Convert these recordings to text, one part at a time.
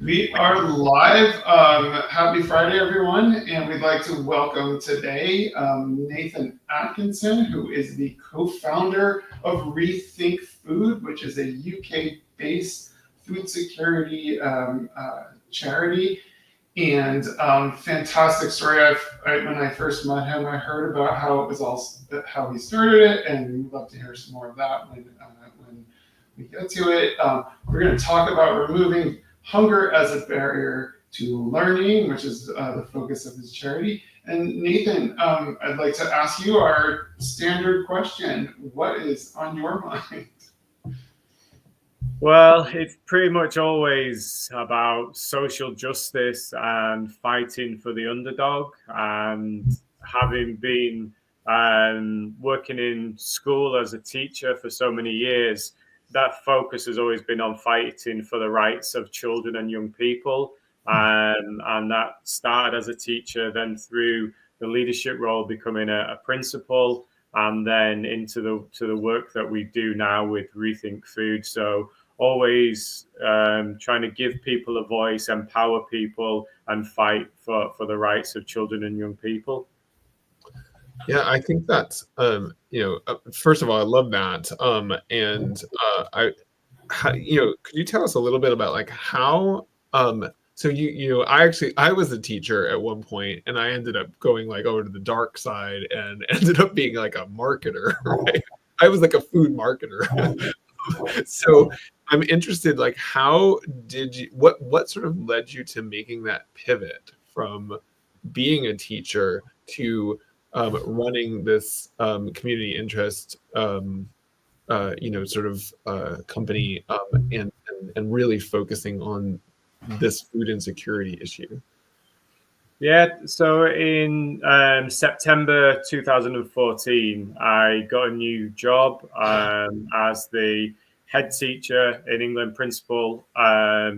We are live. Happy Friday, everyone. And we'd like to welcome today Nathan Atkinson, who is the co-founder of Rethink Food, which is a UK-based food security charity. And fantastic story. When I first met him, I heard about how he started it, and we'd love to hear some more of that when we get to it. We're going to talk about removing hunger as a barrier to learning, which is the focus of his charity. And Nathan, I'd like to ask you our standard question. What is on your mind? Well, it's pretty much always about social justice and fighting for the underdog. And having been working in school as a teacher for so many years, that focus has always been on fighting for the rights of children and young people. And that started as a teacher, then through the leadership role, becoming a principal, and then into the work that we do now with Rethink Food. So always trying to give people a voice, empower people, and fight for the rights of children and young people. Yeah, I think that's first of all, I love that. Could you tell us a little bit about like how so I was a teacher at one point, and I ended up going like over to the dark side and ended up being like a marketer, right? I was like a food marketer. So I'm interested, like, what sort of led you to making that pivot from being a teacher to running this community interest, company, and really focusing on this food insecurity issue? Yeah, so in September 2014, I got a new job as the head teacher in England, principal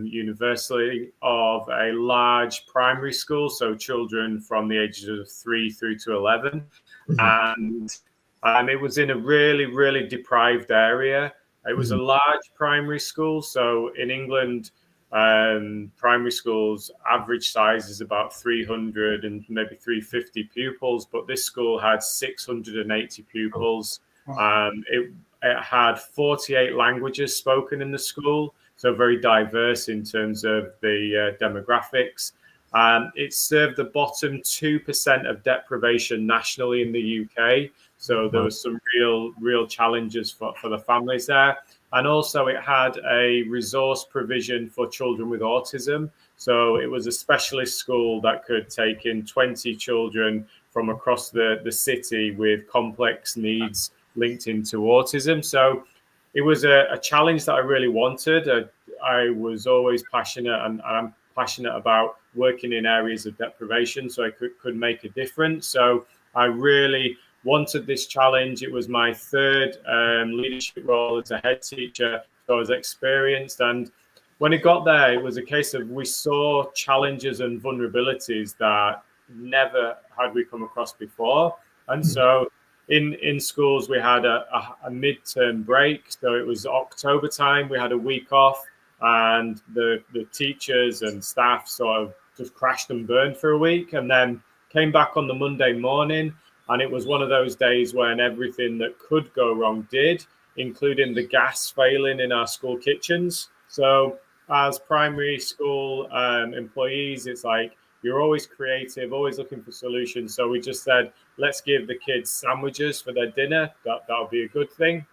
universally of a large primary school, so children from the ages of 3 through to 11. Mm-hmm. And it was in a really, really deprived area. It was a large primary school. So in England, primary schools average size is about 300 and maybe 350 pupils, but this school had 680 pupils. It had 48 languages spoken in the school, so very diverse in terms of the demographics. It served the bottom 2% of deprivation nationally in the UK, so there was some real challenges for the families there. And also it had a resource provision for children with autism. So it was a specialist school that could take in 20 children from across the city with complex needs linked into autism. So it was a challenge that I really wanted. I was always passionate, and I'm passionate about working in areas of deprivation so I could make a difference. So I really wanted this challenge. It was my third leadership role as a head teacher, so I was experienced. And when it got there, it was a case of we saw challenges and vulnerabilities that never had we come across before. And so in schools, we had a midterm break. So it was October time, we had a week off, and the teachers and staff sort of just crashed and burned for a week, and then came back on the Monday morning. And it was one of those days when everything that could go wrong did, including the gas failing in our school kitchens. So as primary school employees, it's like you're always creative, always looking for solutions. So we just said, let's give the kids sandwiches for their dinner. That'll be a good thing.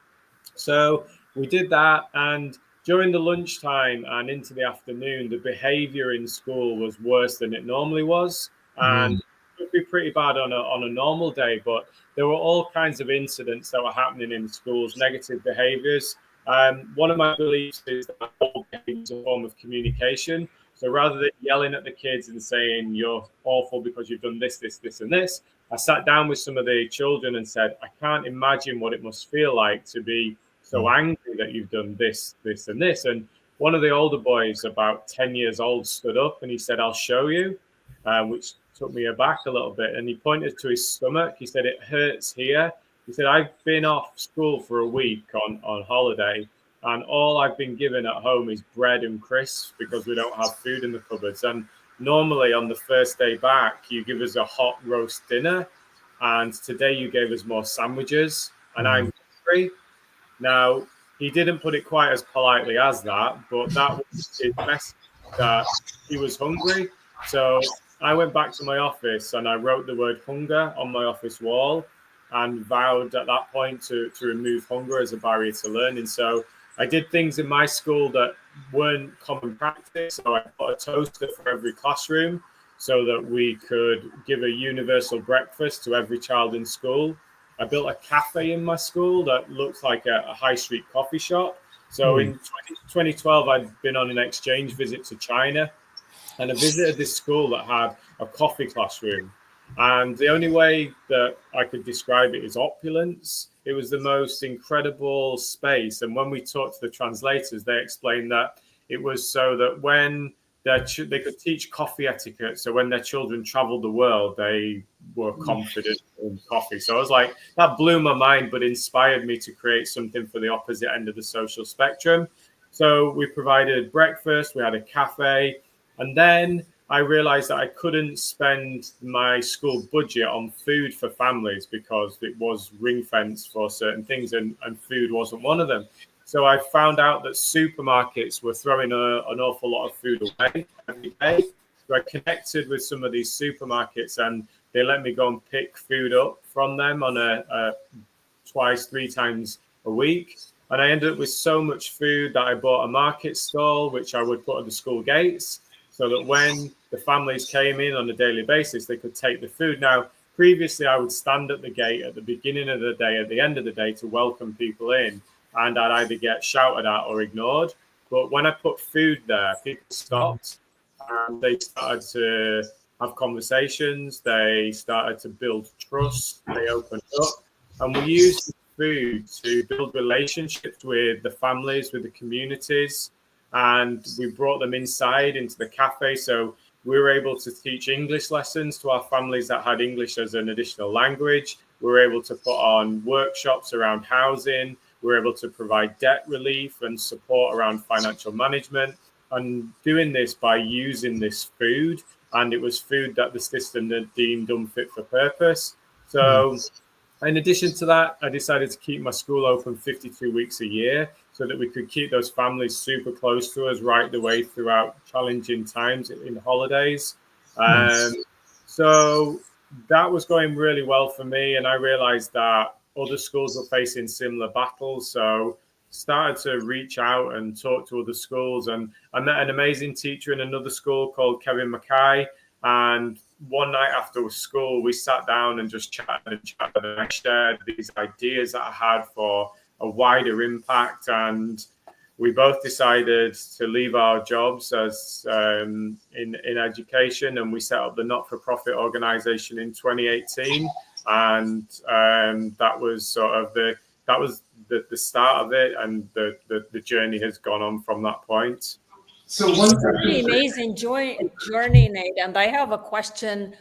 So we did that. And during the lunchtime and into the afternoon, the behavior in school was worse than it normally was. And would be pretty bad on a normal day, but there were all kinds of incidents that were happening in schools, negative behaviors. One of my beliefs is that all behavior is a form of communication. So rather than yelling at the kids and saying you're awful because you've done this, and this, I sat down with some of the children and said, I can't imagine what it must feel like to be so angry that you've done this, and this. And one of the older boys, about 10 years old, stood up and he said, I'll show you, which took me aback a little bit. And he pointed to his stomach. He said, it hurts here. He said, I've been off school for a week on holiday, and all I've been given at home is bread and crisps because we don't have food in the cupboards. And normally on the first day back, you give us a hot roast dinner, and today you gave us more sandwiches, and I'm hungry. Now, he didn't put it quite as politely as that, but that was his message, that he was hungry. So I went back to my office and I wrote the word hunger on my office wall and vowed at that point to remove hunger as a barrier to learning. So I did things in my school that weren't common practice. So I put a toaster for every classroom so that we could give a universal breakfast to every child in school. I built a cafe in my school that looks like a high street coffee shop. So in 2012, I'd been on an exchange visit to China, and I visited this school that had a coffee classroom. And the only way that I could describe it is opulence. It was the most incredible space. And when we talked to the translators, they explained that it was so that when they could teach coffee etiquette. So when their children traveled the world, they were confident in coffee. So I was like, that blew my mind, but inspired me to create something for the opposite end of the social spectrum. So we provided breakfast, we had a cafe, and then I realized that I couldn't spend my school budget on food for families because it was ring fenced for certain things, and food wasn't one of them. So I found out that supermarkets were throwing an awful lot of food away every day. So I connected with some of these supermarkets, and they let me go and pick food up from them on a twice, 3 times a week. And I ended up with so much food that I bought a market stall, which I would put at the school gates, so that when the families came in on a daily basis, they could take the food. Now, previously, I would stand at the gate at the beginning of the day, at the end of the day, to welcome people in, and I'd either get shouted at or ignored. But when I put food there, people stopped, and they started to have conversations. They started to build trust. They opened up, and we used food to build relationships with the families, with the communities, and we brought them inside into the cafe. So we were able to teach English lessons to our families that had English as an additional language. We were able to put on workshops around housing. We were able to provide debt relief and support around financial management, and doing this by using this food. And it was food that the system had deemed unfit for purpose. So in addition to that, I decided to keep my school open 52 weeks a year so that we could keep those families super close to us right the way throughout challenging times in holidays. So that was going really well for me. And I realized that other schools were facing similar battles. So started to reach out and talk to other schools. And I met an amazing teacher in another school called Kevin Mackay. And one night after school, we sat down and just chatted. And I shared these ideas that I had for a wider impact. And we both decided to leave our jobs as in education, and we set up the not-for-profit organization in 2018. And that was sort of the start of it, and the journey has gone on from that point. So one pretty amazing journey, Nate. And I have a question.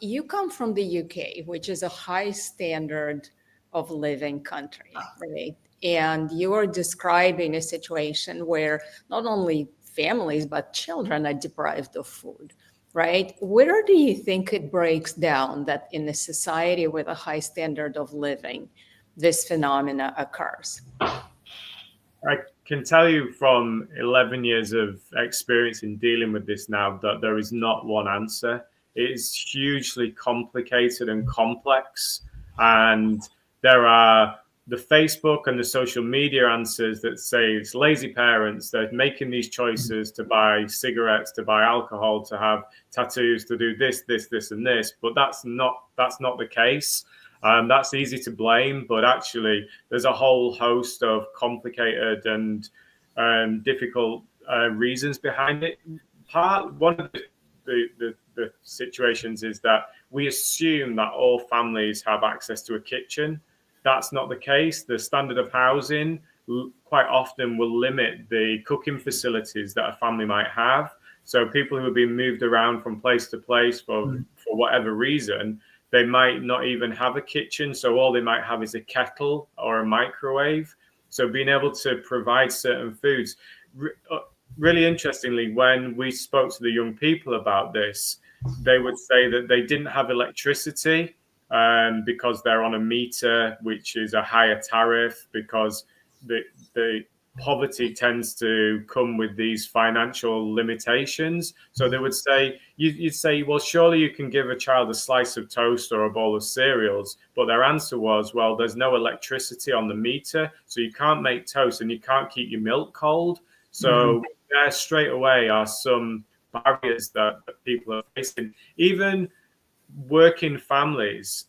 You come from the UK, which is a high standard of living country, right? And you are describing a situation where not only families, but children are deprived of food, right? Where do you think it breaks down that in a society with a high standard of living, this phenomena occurs? I can tell you from 11 years of experience in dealing with this now that there is not one answer. It is hugely complicated and complex. And there are the Facebook and the social media answers that say it's lazy parents, they're making these choices to buy cigarettes, to buy alcohol, to have tattoos, to do this, and this. But that's not the case. That's easy to blame, but actually there's a whole host of complicated and difficult reasons behind it. One of the situations is that we assume that all families have access to a kitchen. That's not the case. The standard of housing quite often will limit the cooking facilities that a family might have. So people who have been moved around from place to place for whatever reason, they might not even have a kitchen. So all they might have is a kettle or a microwave. So being able to provide certain foods. Really interestingly, when we spoke to the young people about this, they would say that they didn't have electricity because they're on a meter, which is a higher tariff, because the poverty tends to come with these financial limitations. So they would say, you'd say, well, surely you can give a child a slice of toast or a bowl of cereals. But their answer was, well, there's no electricity on the meter, so you can't make toast and you can't keep your milk cold. So there straight away are some barriers that people are facing. Even working families,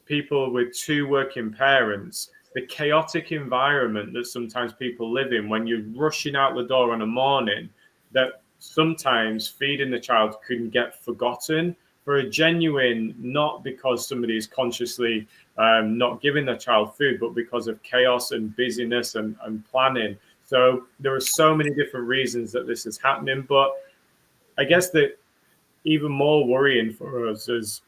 people with two working parents, the chaotic environment that sometimes people live in when you're rushing out the door in a morning, that sometimes feeding the child can get forgotten for a genuine, not because somebody is consciously not giving the child food, but because of chaos and busyness and planning. So there are so many different reasons that this is happening. But I guess that even more worrying for us is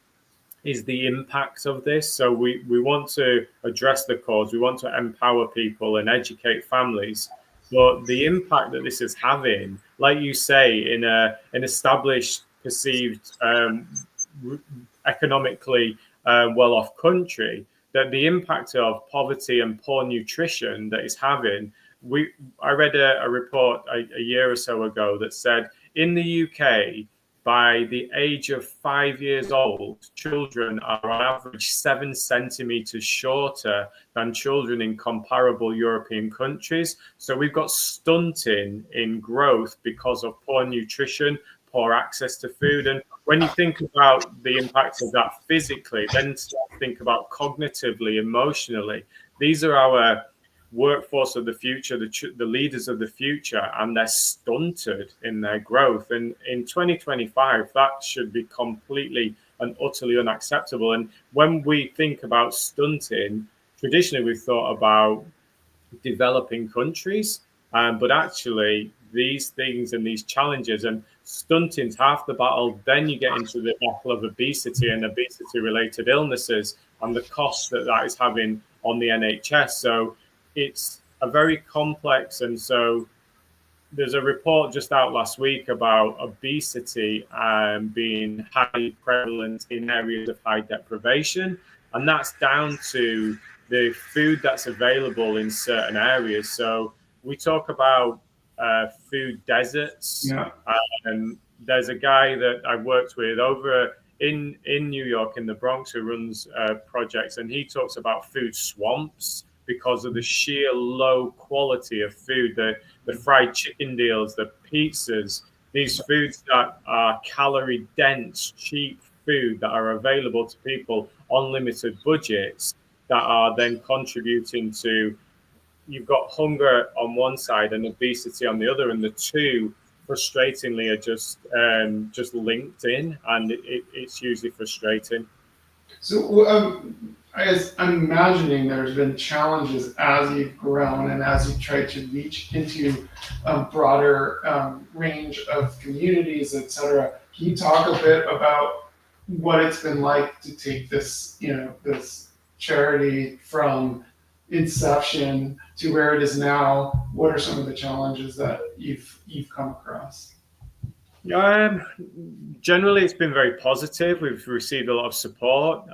the impact of this. So we want to address the cause. We want to empower people and educate families. But the impact that this is having, like you say, in an established, perceived, economically well-off country, that the impact of poverty and poor nutrition that is having. I read a report a year or so ago that said in the UK, by the age of 5 years old, children are on average 7 centimeters shorter than children in comparable European countries. So we've got stunting in growth because of poor nutrition, poor access to food. And when you think about the impact of that physically, then think about cognitively, emotionally. These are our workforce of the future, the leaders of the future, and they're stunted in their growth. And in 2025, that should be completely and utterly unacceptable. And when we think about stunting, traditionally we've thought about developing countries, but actually these things and these challenges, and stunting's half the battle. Then you get into the battle of obesity and obesity-related illnesses and the cost that is having on the NHS. So it's a very complex, and so there's a report just out last week about obesity being highly prevalent in areas of high deprivation, and that's down to the food that's available in certain areas. So we talk about food deserts. And there's a guy that I worked with over in New York, in the Bronx, who runs projects, and he talks about food swamps because of the sheer low quality of food, the fried chicken deals, the pizzas, these foods that are calorie dense, cheap food that are available to people on limited budgets, that are then contributing to, you've got hunger on one side and obesity on the other, and the two frustratingly are just linked in, and it's usually frustrating. So I'm imagining there's been challenges as you've grown and as you've tried to reach into a broader range of communities, etc. Can you talk a bit about what it's been like to take this, this charity from inception to where it is now? What are some of the challenges that you've come across? Generally, it's been very positive. We've received a lot of support.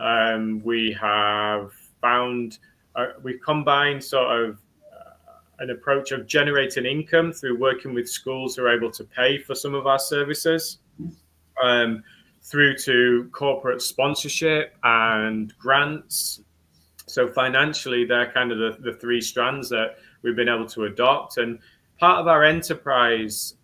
We have found we've combined sort of an approach of generating income through working with schools who are able to pay for some of our services, through to corporate sponsorship and grants. So financially, they're kind of the three strands that we've been able to adopt. And part of our enterprise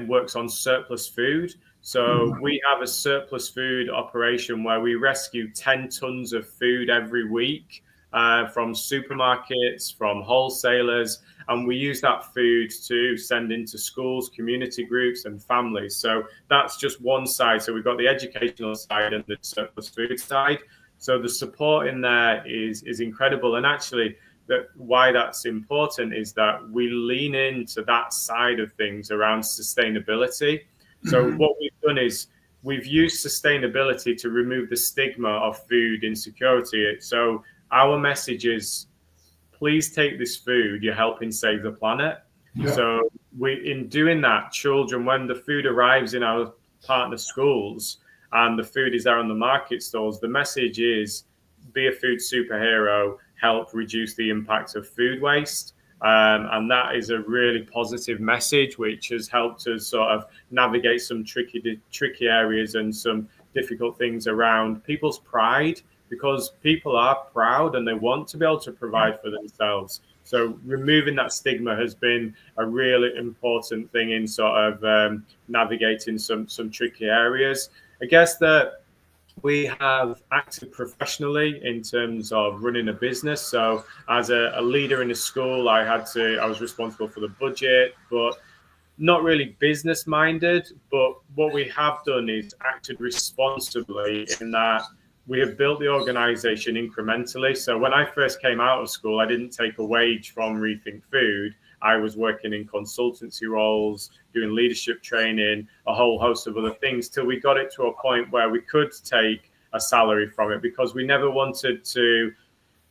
works on surplus food. So we have a surplus food operation where we rescue 10 tons of food every week from supermarkets, from wholesalers, and we use that food to send into schools, community groups, and families. So that's just one side. So we've got the educational side and the surplus food side. So the support in there is incredible. And actually, why that's important is that we lean into that side of things around sustainability. So what we've done is we've used sustainability to remove the stigma of food insecurity. So our message is please take this food. You're helping save the planet. Yeah. So in doing that, children, when the food arrives in our partner schools and the food is there on the market stalls, the message is be a food superhero, help reduce the impact of food waste. And that is a really positive message, which has helped us sort of navigate some tricky areas and some difficult things around people's pride, because people are proud and they want to be able to provide for themselves. So removing that stigma has been a really important thing in sort of navigating some tricky areas. I guess that we have acted professionally in terms of running a business. So as a leader in a school, I was responsible for the budget, but not really business minded. But what we have done is acted responsibly in that we have built the organization incrementally. So when I first came out of school, I didn't take a wage from Rethink Food. I was working in consultancy roles, doing leadership training, a whole host of other things, till we got it to a point where we could take a salary from it, because we never wanted to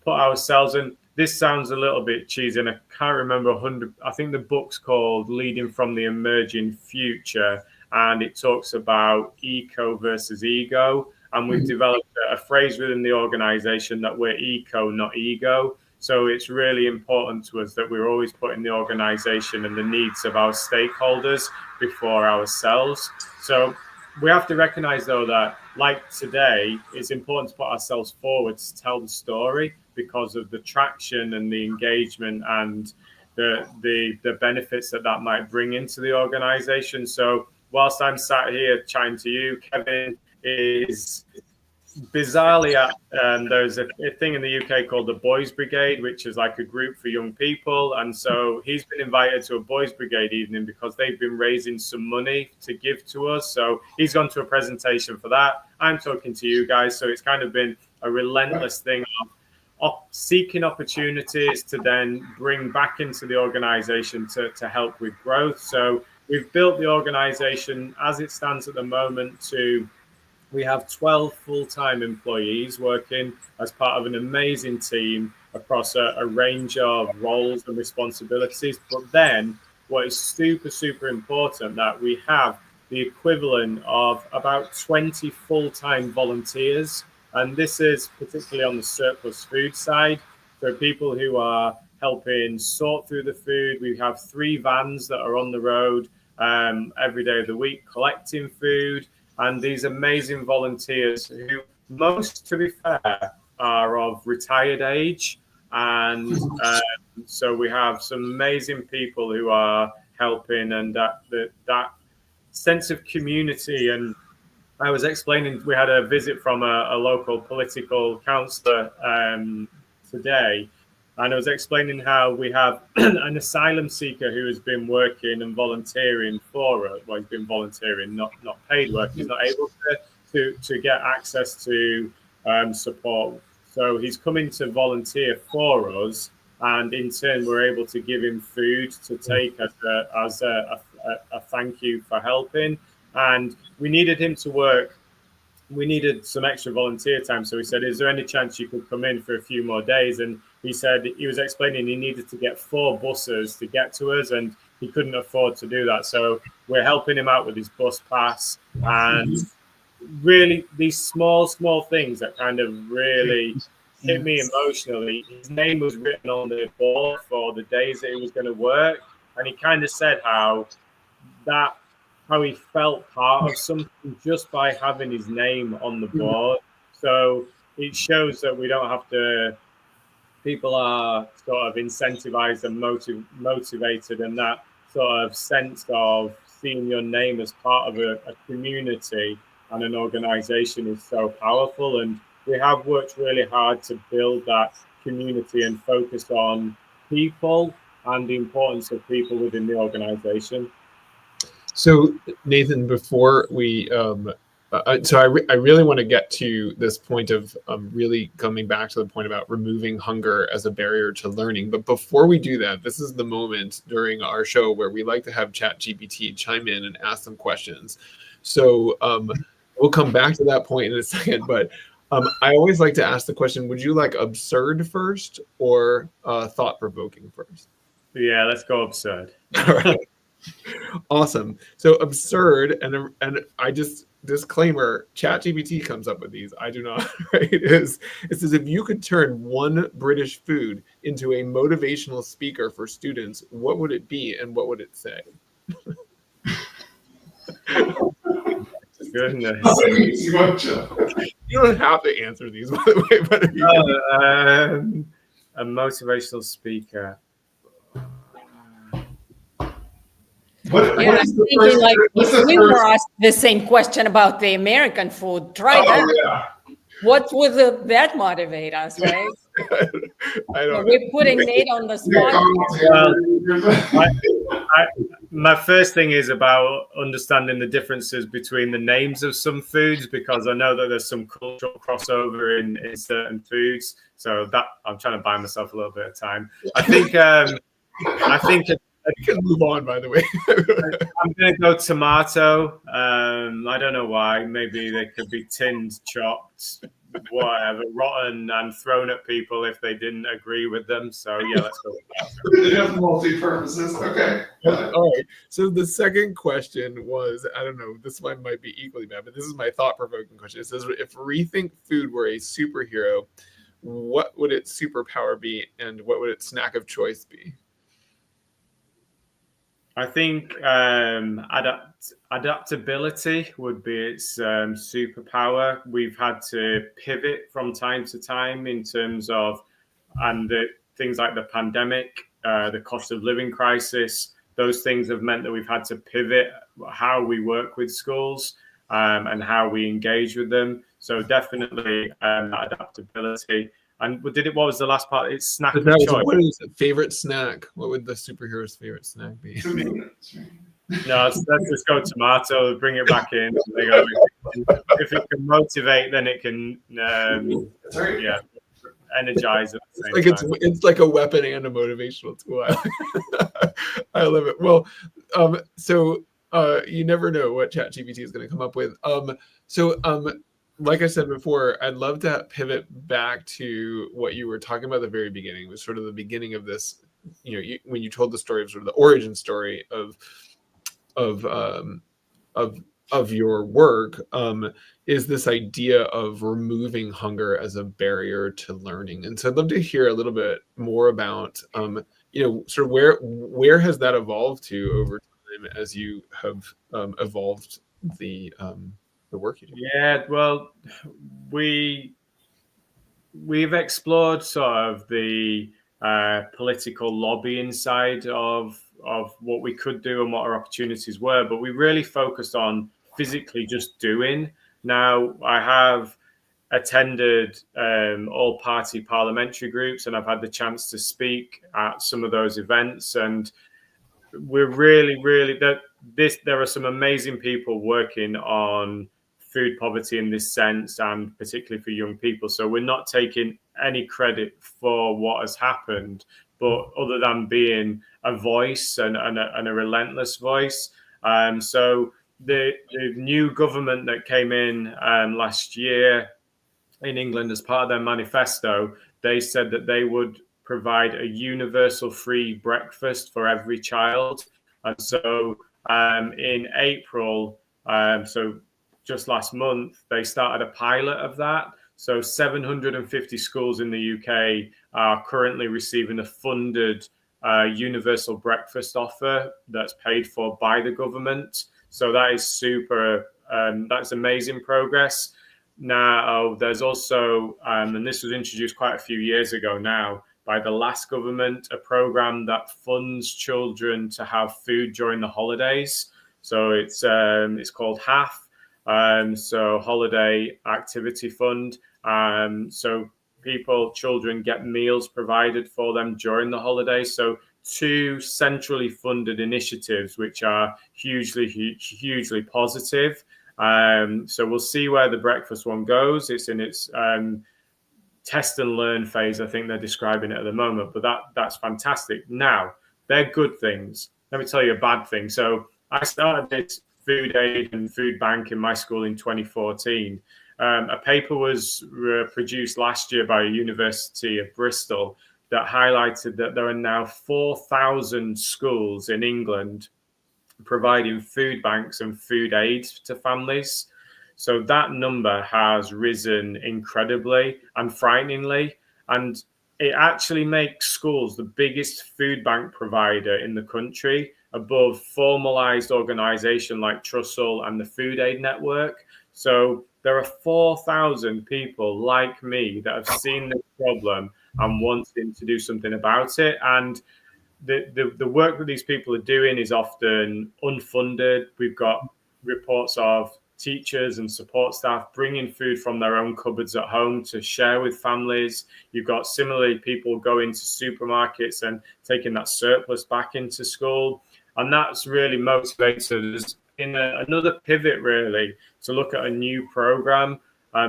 put ourselves in. This sounds a little bit cheesy, and I can't remember 100. I think the book's called Leading from the Emerging Future, and it talks about eco versus ego. And we've developed a phrase within the organization that we're eco, not ego. So it's really important to us that we're always putting the organization and the needs of our stakeholders before ourselves. So we have to recognize, though, that like today, it's important to put ourselves forward to tell the story because of the traction and the engagement and the benefits that might bring into the organization. So whilst I'm sat here chatting to you, Kevin is bizarrely there's a thing in the UK called the Boys Brigade, which is like a group for young people, and so he's been invited to a Boys Brigade evening because they've been raising some money to give to us. So he's gone to a presentation for that. I'm talking to you guys, so it's kind of been a relentless thing of seeking opportunities to then bring back into the organization to help with growth. So we've built the organization as it stands at the moment we have 12 full-time employees working as part of an amazing team across a range of roles and responsibilities. But then what is super, super important, that we have the equivalent of about 20 full-time volunteers. And this is particularly on the surplus food side. So people who are helping sort through the food. We have 3 vans that are on the road every day of the week collecting food. And these amazing volunteers who most, to be fair, are of retired age. And so we have some amazing people who are helping, and that sense of community. And I was explaining, we had a visit from a local political councillor today. And I was explaining how we have an asylum seeker who has been working and volunteering for us. Well, he's been volunteering, not paid work. He's not able to get access to support. So he's coming to volunteer for us. And in turn, we're able to give him food to take as a thank you for helping. And we needed him to work. We needed some extra volunteer time. So we said, is there any chance you could come in for a few more days? And he said, he was explaining he needed to get 4 buses to get to us, and he couldn't afford to do that. So we're helping him out with his bus pass. And really these small things that kind of really hit me emotionally. His name was written on the board for the days that he was going to work. And he kind of said how he felt part of something just by having his name on the board. So it shows that we don't have to, people are sort of incentivized and motivated, and that sort of sense of seeing your name as part of a community and an organization is so powerful. And we have worked really hard to build that community and focus on people and the importance of people within the organization. So Nathan, before we, I really want to get to this point of really coming back to the point about removing hunger as a barrier to learning. But before we do that, this is the moment during our show where we like to have ChatGPT chime in and ask some questions. So we'll come back to that point in a second. But I always like to ask the question, would you like absurd first or thought-provoking first? Yeah, let's go absurd. All right. Awesome. So absurd, and I just disclaimer, ChatGPT comes up with these. I do not. Right? It says if you could turn one British food into a motivational speaker for students, what would it be and what would it say? Goodness. You don't have to answer these, by the way. But if you A motivational speaker. What Yeah, I'm is the thinking first? like What's if the we were first? asked the same question about the American food, try that. Oh yeah. What would that motivate us, right? I don't know. We're putting Nate on the spot. My first thing is about understanding the differences between the names of some foods, because I know that there's some cultural crossover in certain foods. So that I'm trying to buy myself a little bit of time. I think You can move on, by the way. I'm going to go tomato. I don't know why. Maybe they could be tinned, chopped, whatever, rotten, and thrown at people if they didn't agree with them. So yeah, let's go with that. It has multi-purposes. Okay. All right. So the second question was, I don't know, this one might be equally bad, but this is my thought-provoking question. It says, if Rethink Food were a superhero, what would its superpower be, and what would its snack of choice be? I think adaptability would be its superpower. We've had to pivot from time to time in terms of things like the pandemic, the cost of living crisis. Those things have meant that we've had to pivot how we work with schools and how we engage with them. So definitely adaptability. And what was the last part? It's snack of choice. What is it? Favorite snack? What would the superhero's favorite snack be? No, let's just go tomato, bring it back in. If it can motivate, then it can energize at the same time. It's like a weapon and a motivational tool. I love it. Well, so you never know what ChatGPT is going to come up with. Like I said before, I'd love to pivot back to what you were talking about at the very beginning. It was sort of the beginning of this, when you told the story of sort of the origin story of your work, is this idea of removing hunger as a barrier to learning. And so I'd love to hear a little bit more about, sort of where has that evolved to over time as you have evolved the work you do? Yeah, well, we've explored sort of the political lobbying side of what we could do and what our opportunities were, but we really focused on physically just doing. Now, I have attended all party parliamentary groups, and I've had the chance to speak at some of those events, and we're really there are some amazing people working on food poverty in this sense, and particularly for young people. So we're not taking any credit for what has happened, but other than being a voice and a relentless voice. So the new government that came in last year in England as part of their manifesto, they said that they would provide a universal free breakfast for every child. And so in April, so just last month, they started a pilot of that. So 750 schools in the UK are currently receiving a funded universal breakfast offer that's paid for by the government. So that is that's amazing progress. Now, there's also, and this was introduced quite a few years ago now by the last government, a program that funds children to have food during the holidays. So it's called HAF. So Holiday Activity Fund. So children get meals provided for them during the holidays. So 2 centrally funded initiatives, which are hugely positive. So we'll see where the breakfast one goes. It's in its test and learn phase, I think they're describing it at the moment, but that's fantastic. Now, they're good things. Let me tell you a bad thing. So I started this food aid and food bank in my school in 2014. A paper was produced last year by a University of Bristol that highlighted that there are now 4,000 schools in England providing food banks and food aid to families. So that number has risen incredibly and frighteningly. And it actually makes schools the biggest food bank provider in the country, above formalized organization like Trussell and the Food Aid Network. So there are 4,000 people like me that have seen this problem and wanting to do something about it. And the work that these people are doing is often unfunded. We've got reports of teachers and support staff bringing food from their own cupboards at home to share with families. You've got similarly people going to supermarkets and taking that surplus back into school. And that's really motivated us in another pivot, really, to look at a new program.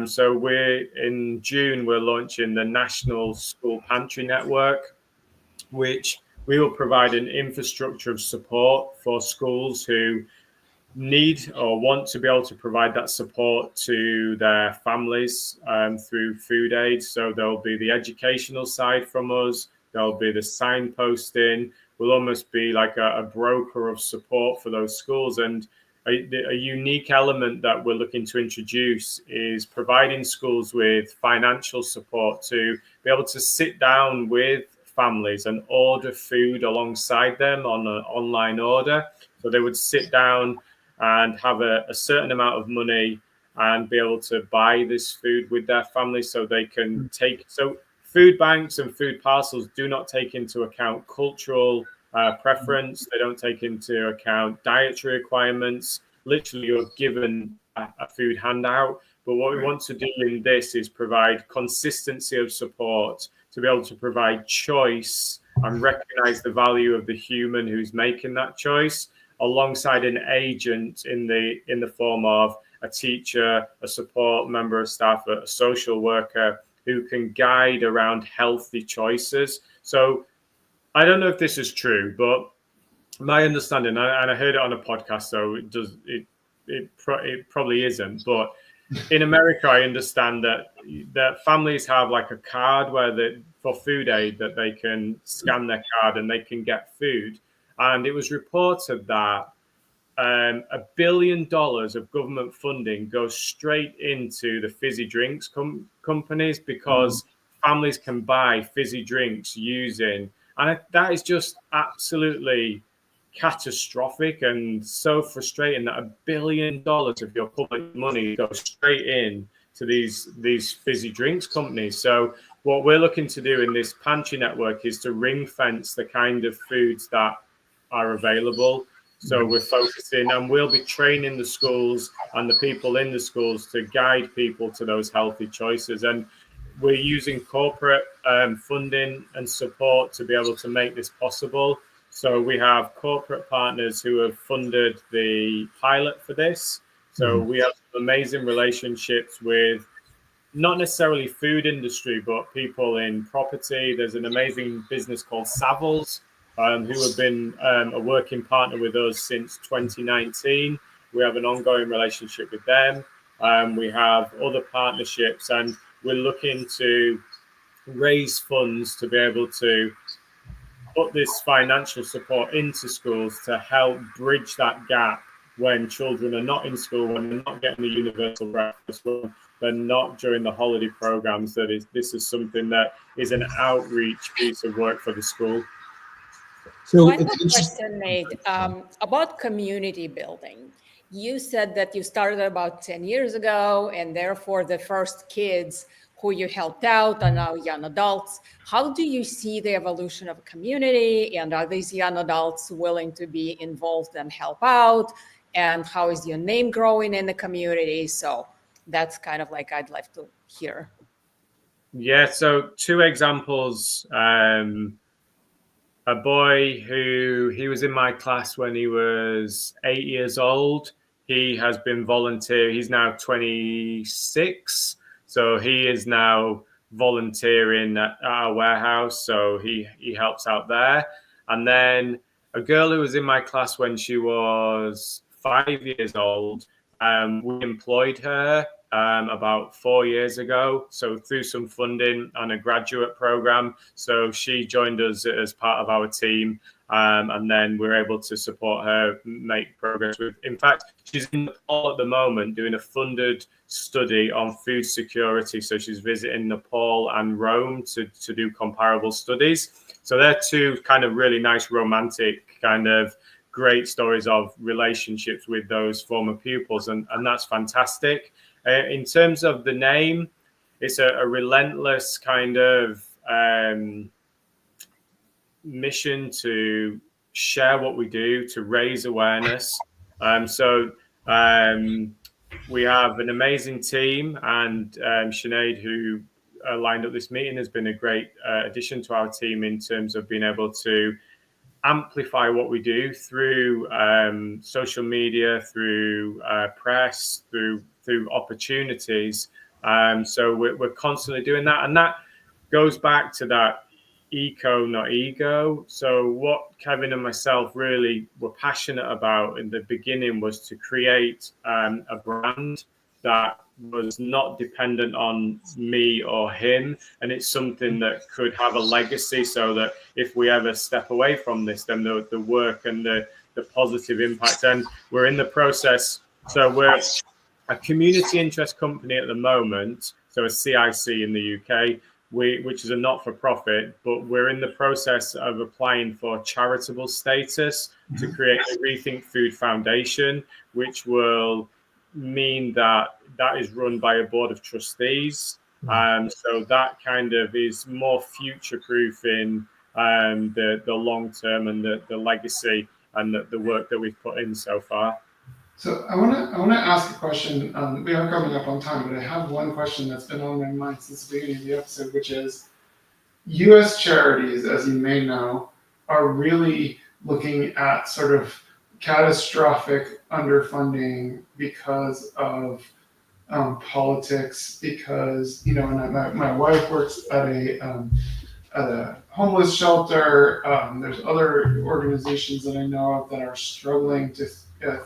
So in June, we're launching the National School Pantry Network, which we will provide an infrastructure of support for schools who need or want to be able to provide that support to their families through food aid. So there'll be the educational side from us, there'll be the signposting. We'll almost be like a broker of support for those schools. And a unique element that we're looking to introduce is providing schools with financial support to be able to sit down with families and order food alongside them on an online order. So they would sit down and have a certain amount of money and be able to buy this food with their family, so they can take. So food banks and food parcels do not take into account cultural preference. They don't take into account dietary requirements. Literally, you're given a food handout. But what we want to do in this is provide consistency of support, to be able to provide choice and recognize the value of the human who's making that choice, alongside an agent in the form of a teacher, a support member of staff, a social worker who can guide around healthy choices. So I don't know if this is true, but my understanding, and I heard it on a podcast, so it probably isn't, but in America, I understand that families have like a card for food aid, that they can scan their card and they can get food. And it was reported that $1 billion of government funding goes straight into the fizzy drinks companies, because families can buy fizzy drinks using, and that is just absolutely catastrophic and so frustrating that $1 billion of your public money goes straight in to these fizzy drinks companies. So what we're looking to do in this pantry network is to ring fence the kind of foods that are available. So we're focusing, and we'll be training the schools and the people in the schools to guide people to those healthy choices. And we're using corporate funding and support to be able to make this possible. So we have corporate partners who have funded the pilot for this. So we have amazing relationships with not necessarily food industry, but people in property. There's an amazing business called Savills, who have been a working partner with us since 2019. We have an ongoing relationship with them. We have other partnerships, and we're looking to raise funds to be able to put this financial support into schools to help bridge that gap when children are not in school, when they're not getting the universal breakfast, when they're not during the holiday programs. This is something that is an outreach piece of work for the school. So I have a question, Nate, about community building. You said that you started about 10 years ago, and therefore the first kids who you helped out are now young adults. How do you see the evolution of a community, and are these young adults willing to be involved and help out? And how is your name growing in the community? So that's kind of like I'd like to hear. Yeah, so two examples. A boy he was in my class when he was 8 years old. He has been volunteering. He's now 26. So he is now volunteering at our warehouse. So he helps out there. And then a girl who was in my class when she was 5 years old, we employed her about 4 years ago. So through some funding and a graduate program. So she joined us as part of our team. And then we're able to support her make progress with. In fact, she's in Nepal at the moment doing a funded study on food security. So she's visiting Nepal and Rome to do comparable studies. So they're two kind of really nice romantic kind of great stories of relationships with those former pupils. And that's fantastic. In terms of the name, it's a relentless kind of mission to share what we do, to raise awareness. So we have an amazing team, and Sinead, who lined up this meeting, has been a great addition to our team in terms of being able to amplify what we do through social media, through press, through opportunities. So we're constantly doing that, and that goes back to that eco, not ego. So what Kevin and myself really were passionate about in the beginning was to create a brand that was not dependent on me or him, and it's something that could have a legacy, so that if we ever step away from this, then the work and the positive impact. And we're in the process. So we're a community interest company at the moment, so a CIC in the UK, which is a not-for-profit, but we're in the process of applying for charitable status to create a Rethink Food Foundation, which will mean that is run by a board of trustees. So that kind of is more future-proofing the long term and the legacy and the work that we've put in so far. So I want to ask a question. We are coming up on time, but I have one question that's been on my mind since the beginning of the episode, which is U.S. charities, as you may know, are really looking at sort of catastrophic underfunding because of politics. Because and my wife works at a homeless shelter. There's other organizations that I know of that are struggling to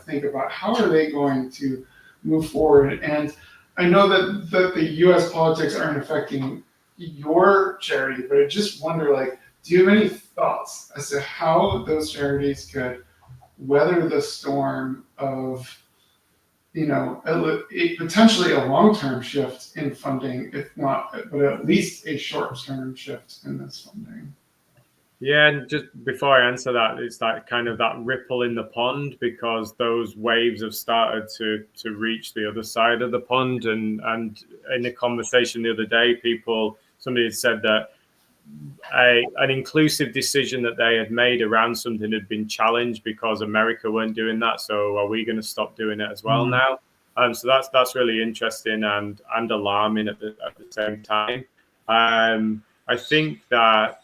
think about how are they going to move forward. And I know that the U.S. politics aren't affecting your charity, but I just wonder, do you have any thoughts as to how those charities could weather the storm of, potentially a long-term shift in funding, if not, but at least a short-term shift in this funding? Yeah, and just before I answer that, it's that kind of that ripple in the pond, because those waves have started to reach the other side of the pond. And in a conversation the other day, somebody had said that an inclusive decision that they had made around something had been challenged because America weren't doing that. So are we going to stop doing it as well now? So that's really interesting and alarming at the same time. I think that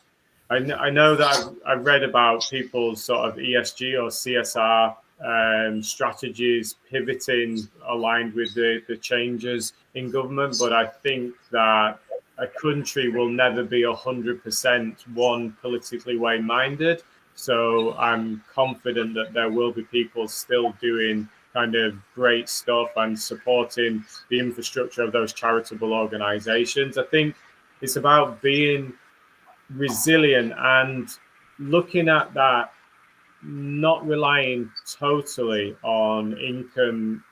I know that I've read about people's sort of ESG or CSR strategies pivoting aligned with the changes in government, but I think that a country will never be 100% one politically way-minded. So I'm confident that there will be people still doing kind of great stuff and supporting the infrastructure of those charitable organizations. I think it's about being resilient and looking at that, not relying totally on income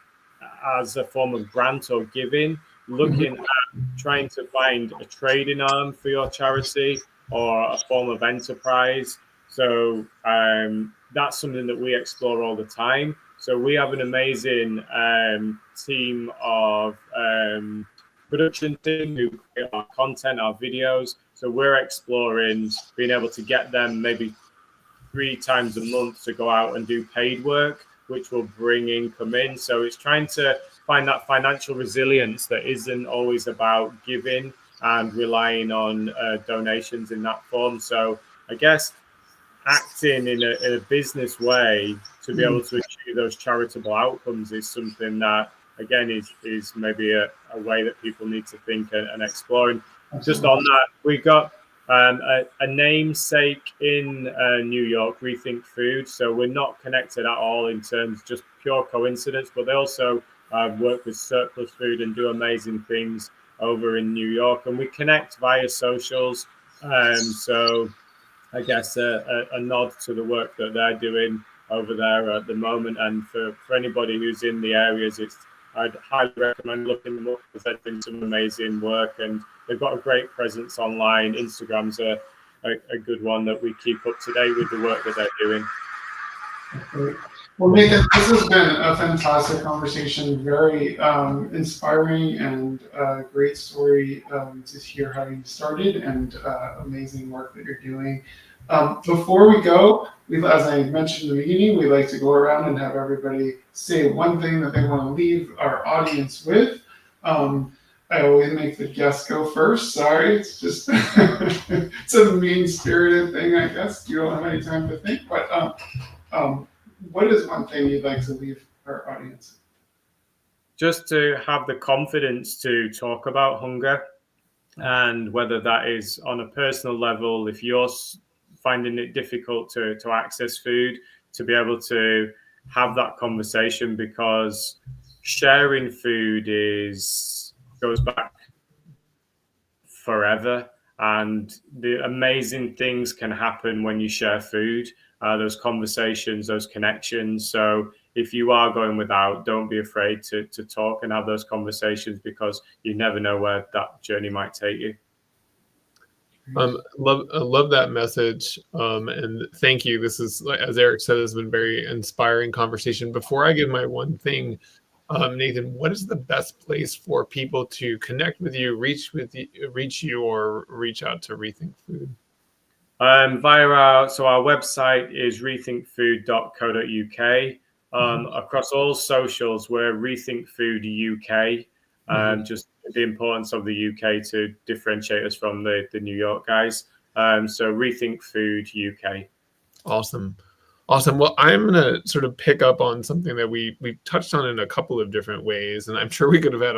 as a form of grant or giving, looking at trying to find a trading arm for your charity or a form of enterprise. So that's something that we explore all the time. So we have an amazing team of production team who create our content, our videos. So we're exploring being able to get them maybe 3 times a month to go out and do paid work, which will bring income in. So it's trying to find that financial resilience that isn't always about giving and relying on donations in that form. So I guess acting in a business way to be able to achieve those charitable outcomes is something that, again, is maybe a way that people need to think and explore. And just on that, we got a namesake in New York, Rethink Food. So we're not connected at all in terms, just pure coincidence, but they also work with Surplus Food and do amazing things over in New York. And we connect via socials. So I guess a nod to the work that they're doing over there at the moment. And for anybody who's in the areas, I'd highly recommend looking them up because they're doing some amazing work and they've got a great presence online. Instagram's a good one that we keep up to date with the work that they're doing. Great. Well, Nathan, this has been a fantastic conversation, very inspiring and great story to hear how you started and amazing work that you're doing. Before we go, as I mentioned in the beginning, we like to go around and have everybody say one thing that they want to leave our audience with. I always make the guest go first. Sorry, it's just it's a mean-spirited thing, I guess. You don't have any time to think, but what is one thing you'd like to leave our audience? Just to have the confidence to talk about hunger, and whether that is on a personal level, if you're finding it difficult to access food, to be able to have that conversation, because sharing food goes back forever, and the amazing things can happen when you share food, those conversations, those connections. So if you are going without, don't be afraid to talk and have those conversations, because you never know where that journey might take you. Love that message, and thank you. This is, as Eric said, has been very inspiring conversation. Before I give my one thing, Nathan, what is the best place for people to connect with you, reach you, or reach out to Rethink Food? Via our website is rethinkfood.co.uk. Across all socials, we're Rethink Food UK. Just the importance of the UK to differentiate us from the New York guys. So Rethink Food UK. Awesome. Well, I'm going to sort of pick up on something that we touched on in a couple of different ways, and I'm sure we could have had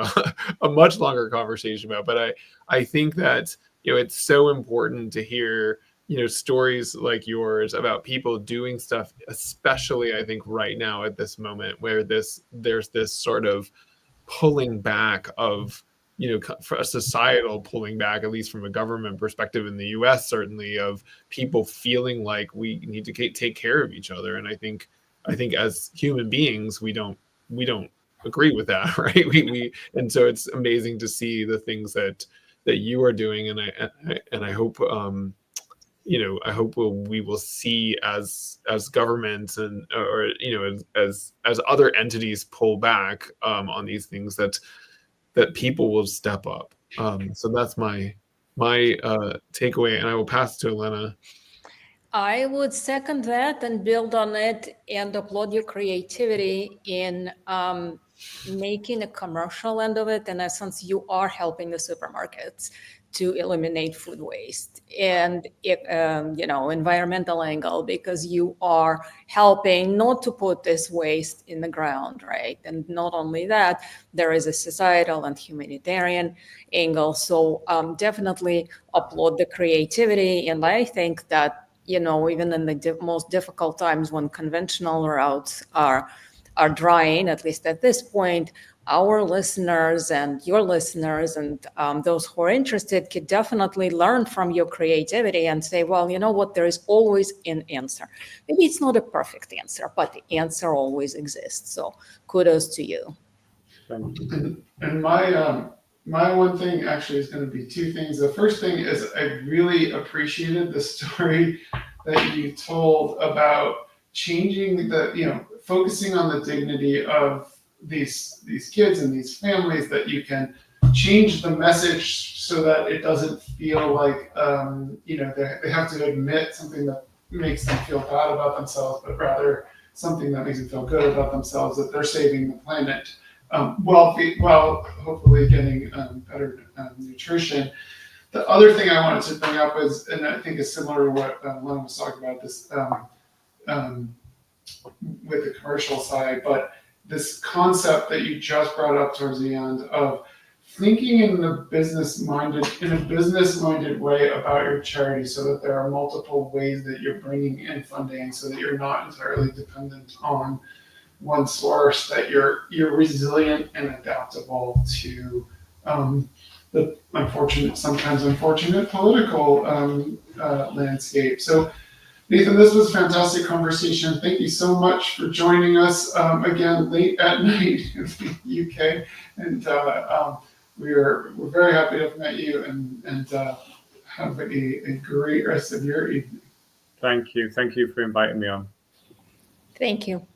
a much longer conversation about. But I think that it's so important to hear stories like yours about people doing stuff, especially I think right now at this moment where there's this sort of pulling back of for a societal pulling back, at least from a government perspective in the US, certainly, of people feeling like we need to take care of each other. And I think as human beings, we don't agree with that, right? And so it's amazing to see the things that you are doing, and I hope I hope we will see as governments and as other entities pull back on these things, that people will step up. So that's my takeaway, and I will pass to Elena. I would second that and build on it and applaud your creativity in making a commercial end of it. In essence, you are helping the supermarkets to eliminate food waste and environmental angle, because you are helping not to put this waste in the ground, right? And not only that, there is a societal and humanitarian angle. So definitely applaud the creativity. And I think that even in the most difficult times when conventional routes are drying, at least at this point, our listeners and your listeners and those who are interested could definitely learn from your creativity and say, well, you know what, there is always an answer. Maybe it's not a perfect answer, but the answer always exists. So kudos to you. And my one thing actually is going to be two things. The first thing is I really appreciated the story that you told about changing focusing on the dignity of these kids and these families, that you can change the message so that it doesn't feel like they have to admit something that makes them feel bad about themselves, but rather something that makes them feel good about themselves, that they're saving the planet while hopefully getting better nutrition. The other thing I wanted to bring up is, and I think is similar to what Len was talking about, this with the commercial side, but this concept that you just brought up towards the end of thinking in a business-minded way about your charity, so that there are multiple ways that you're bringing in funding, so that you're not entirely dependent on one source, that you're resilient and adaptable to the sometimes unfortunate political landscape. So, Nathan, this was a fantastic conversation. Thank you so much for joining us again late at night in the UK, and we're very happy to have met you, and have a great rest of your evening. Thank you for inviting me on. Thank you.